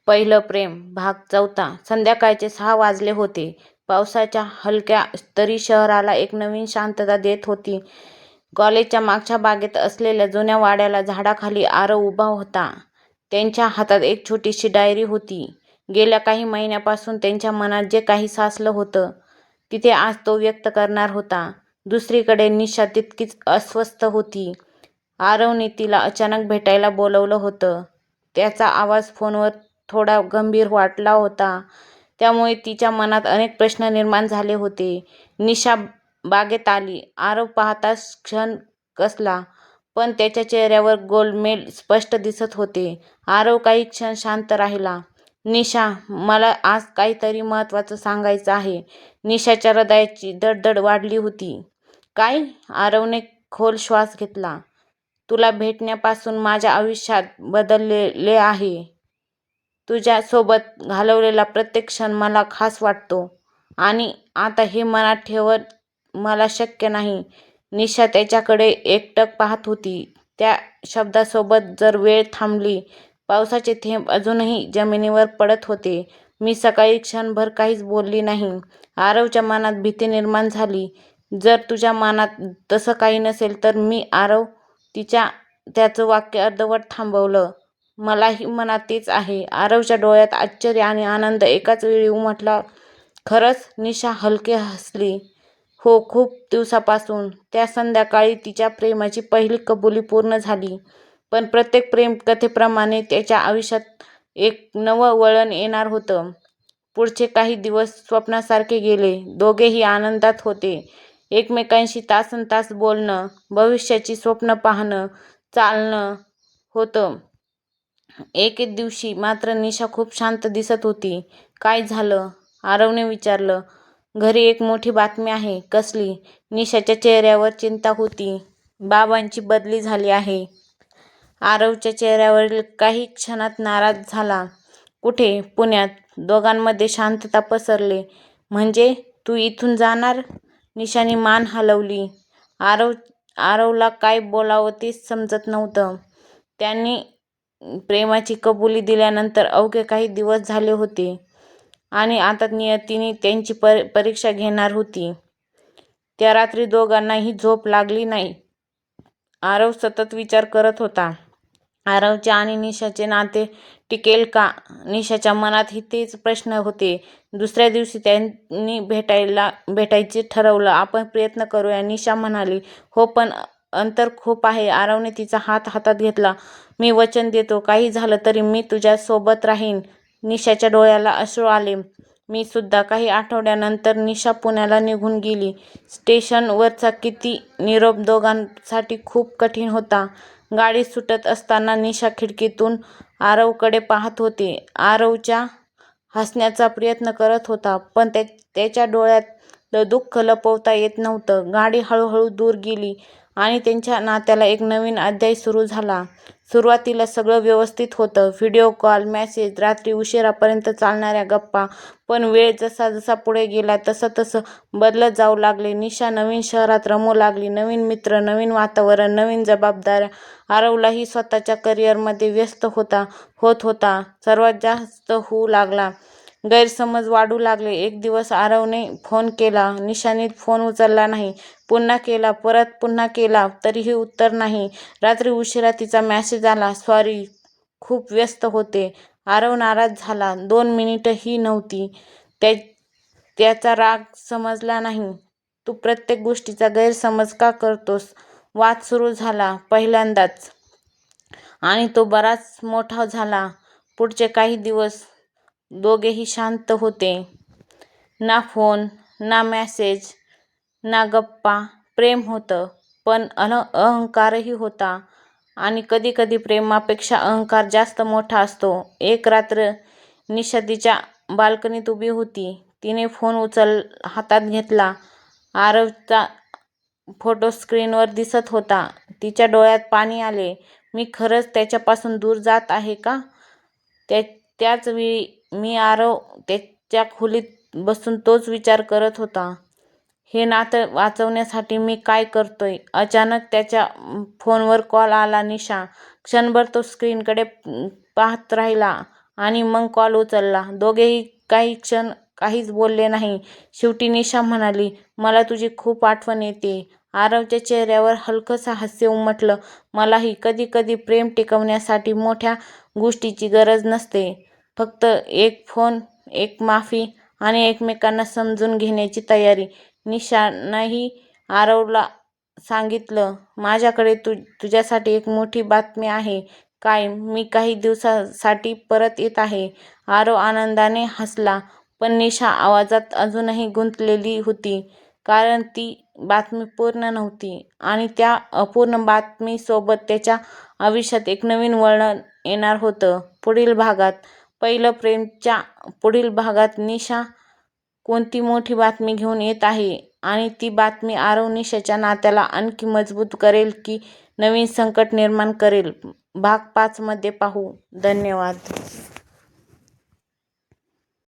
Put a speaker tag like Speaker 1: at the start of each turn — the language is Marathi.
Speaker 1: पहिलं प्रेम भाग 4. संध्याकाळचे 6 वाजले होते. पावसाच्या हलक्या तरी शहराला एक नवीन शांतता देत होती. कॉलेजच्या मागच्या बागेत असलेल्या जुन्या वाड्याला झाडाखाली आरव उभा होता. त्यांच्या हातात एक छोटीशी डायरी होती. गेल्या काही महिन्यापासून त्यांच्या मनात जे काही साचलं होतं तिथे आज तो व्यक्त करणार होता. दुसरीकडे निशा तितकीच अस्वस्थ होती. आरवने तिला अचानक भेटायला बोलवलं होतं. त्याचा आवाज फोनवर थोडा गंभीर वाटला होता. त्यामुळे तिच्या मनात अनेक प्रश्न निर्माण झाले होते. निशा बागेत आली. आरव पाहताच क्षण कसला, पण त्याच्या चेहऱ्यावर गोलमेल स्पष्ट दिसत होते. आरव काही क्षण शांत राहिला. निशा, मला आज काहीतरी महत्त्वाचं सांगायचं आहे. निशाच्या हृदयाची धडधड वाढली होती. काय? आरवने खोल श्वास घेतला. तुला भेटण्यापासून माझ्या आयुष्यात बदलले आहे. तुझ्या सोबत घालवलेला प्रत्येक क्षण मला खास वाटतो आणि आता हे मनात ठेवणं मला शक्य नाही. निशा त्याच्याकडे एकटक पाहत होती. त्या शब्दासोबत जर वेळ थांबली. पावसाचे थेंब अजूनही जमिनीवर पडत होते. मी सकाळी क्षणभर काहीच बोलली नाही. आरवच्या मनात भीती निर्माण झाली. जर तुझ्या मनात तसं काही नसेल तर मी आरव त्याचं वाक्य अर्धवट थांबवलं. मलाही मनात तेच आहे. आरवच्या डोळ्यात आश्चर्य आणि आनंद एकाच वेळी उमटला. खरंच? निशा हलके हसली. हो, खूप दिवसापासून. त्या संध्याकाळी तिच्या प्रेमाची पहिली कबुली पूर्ण झाली. पण प्रत्येक प्रेम कथेप्रमाणे त्याच्या आयुष्यात एक नवं वळण येणार होतं. पुढचे काही दिवस स्वप्नासारखे गेले. दोघेही आनंदात होते. एकमेकांशी तासनतास बोलणं, भविष्याची स्वप्न पाहणं चाललं होतं. एके दिवशी मात्र निशा खूप शांत दिसत होती. काय झालं? आरवने विचारलं. घरी एक मोठी बातमी आहे. कसली? निशाच्या चेहऱ्यावर चिंता होती. बाबांची बदली झाली आहे. आरवच्या चेहऱ्यावरील काही क्षणात नाराज झाला. कुठे? पुण्यात. दोघांमध्ये शांतता पसरली. म्हणजे तू इथून जाणार? निशाने मान हलवली. आरवला काय बोलावं तेच समजत नव्हतं. त्यांनी प्रेमाची कबुली दिल्यानंतर अवघे काही दिवस झाले होते आणि आता नियतीने त्यांची परीक्षा घेणार होती. त्या रात्री दोघांनाही झोप लागली नाही. आरव सतत विचार करत होता. आरवचे आणि निशाचे नाते टिकेल का? निशाच्या मनातही तेच प्रश्न होते. दुसऱ्या दिवशी त्यांनी भेटायचे ठरवलं. आपण प्रयत्न करूया, निशा म्हणाली. हो, पण अंतर खूप आहे. आरवने तिचा हात हातात घेतला. मी वचन देतो, काही झालं तरी मी तुझ्या सोबत राहीन. निशाच्या डोळ्याला अश्रू आले. मी सुद्धा. काही आठवड्यानंतर निशा पुण्याला निघून गेली. स्टेशनवरचा किती निरोप दोघांसाठी खूप कठीण होता. गाडी सुटत असताना निशा खिडकीतून आरवकडे पाहत होती. आरवच्या हसण्याचा प्रयत्न करत होता, पण त्याच्या डोळ्यातलं दुःख लपवता येत नव्हतं. गाडी हळूहळू दूर गेली आणि त्यांच्या नात्याला एक नवीन अध्याय सुरू झाला. सुरुवातीला सगळं व्यवस्थित होतं. व्हिडिओ कॉल, मेसेज, रात्री उशिरापर्यंत चालणाऱ्या गप्पा. पण वेळ जसा जसा पुढे गेला तसं बदलत जाऊ लागले. निशा नवीन शहरात रमू लागली. नवीन मित्र, नवीन वातावरण, नवीन जबाबदाऱ्या. आरवलाही स्वतःच्या करिअरमध्ये व्यस्त होत होता. सर्वात जास्त होऊ लागला. गैरसमज वाढू लागले. एक दिवस आरवने फोन केला. निशाने फोन उचलला नाही. पुन्हा केला, परत पुन्हा केला, तरीही उत्तर नाही. रात्री उशिरा तिचा मेसेज आला. सॉरी, खूप व्यस्त होते. आरव नाराज झाला. 2 मिनिटंही नव्हती. त्याचा राग समजला नाही. तू प्रत्येक गोष्टीचा गैरसमज का करतोस? वाद सुरू झाला पहिल्यांदाच आणि तो बराच मोठा झाला. पुढचे काही दिवस दोघेही शांत होते. ना फोन, ना मेसेज, ना गप्पा. प्रेम होतं, पण अहंकारही होता आणि कधीकधी प्रेमापेक्षा अहंकार जास्त मोठा असतो. एक रात्र निशा तिच्या बाल्कनीत उभी होती. तिने फोन हातात घेतला. आरवचा फोटो स्क्रीनवर दिसत होता. तिच्या डोळ्यात पाणी आले. मी खरंच त्याच्यापासून दूर जात आहे का? त्याच वेळी आरव त्याच्या खोलीत बसून तोच विचार करत होता. हे नातं वाचवण्यासाठी मी काय करतोय? अचानक त्याच्या फोनवर कॉल आला. निशा. क्षणभर तो स्क्रीनकडे पाहत राहिला. आणि मग कॉल उचलला. दोघेही काही क्षण काहीच बोलले नाही. शेवटी निशा म्हणाली, मला तुझी खूप आठवण येते. आरवच्या चेहऱ्यावर हलकंसं हास्य उमटलं. मलाही. कधी कधी प्रेम टिकवण्यासाठी मोठ्या गोष्टीची गरज नसते. फक्त एक फोन, एक माफी आणि एकमेकांना समजून घेण्याची तयारी. निशानंही आरवला सांगितलं, माझ्याकडे तुझ्यासाठी एक मोठी बातमी आहे. काय? मी काही दिवसांसाठी परत येत आहे. आरव आनंदाने हसला, पण निशा आवाजात अजूनही गुंतलेली होती. कारण ती बातमी पूर्ण नव्हती आणि त्या अपूर्ण बातमीसोबत त्याच्या आयुष्यात एक नवीन वळण येणार होतं. पुढील भागात. पहिलं प्रेमच्या पुढील भागात निशा कोणती मोठी बातमी घेऊन येत आहे आणि ती बातमी आरव निशाच्या नात्याला आणखी मजबूत करेल की नवीन संकट निर्माण करेल, भाग 5 मध्ये पाहू. धन्यवाद.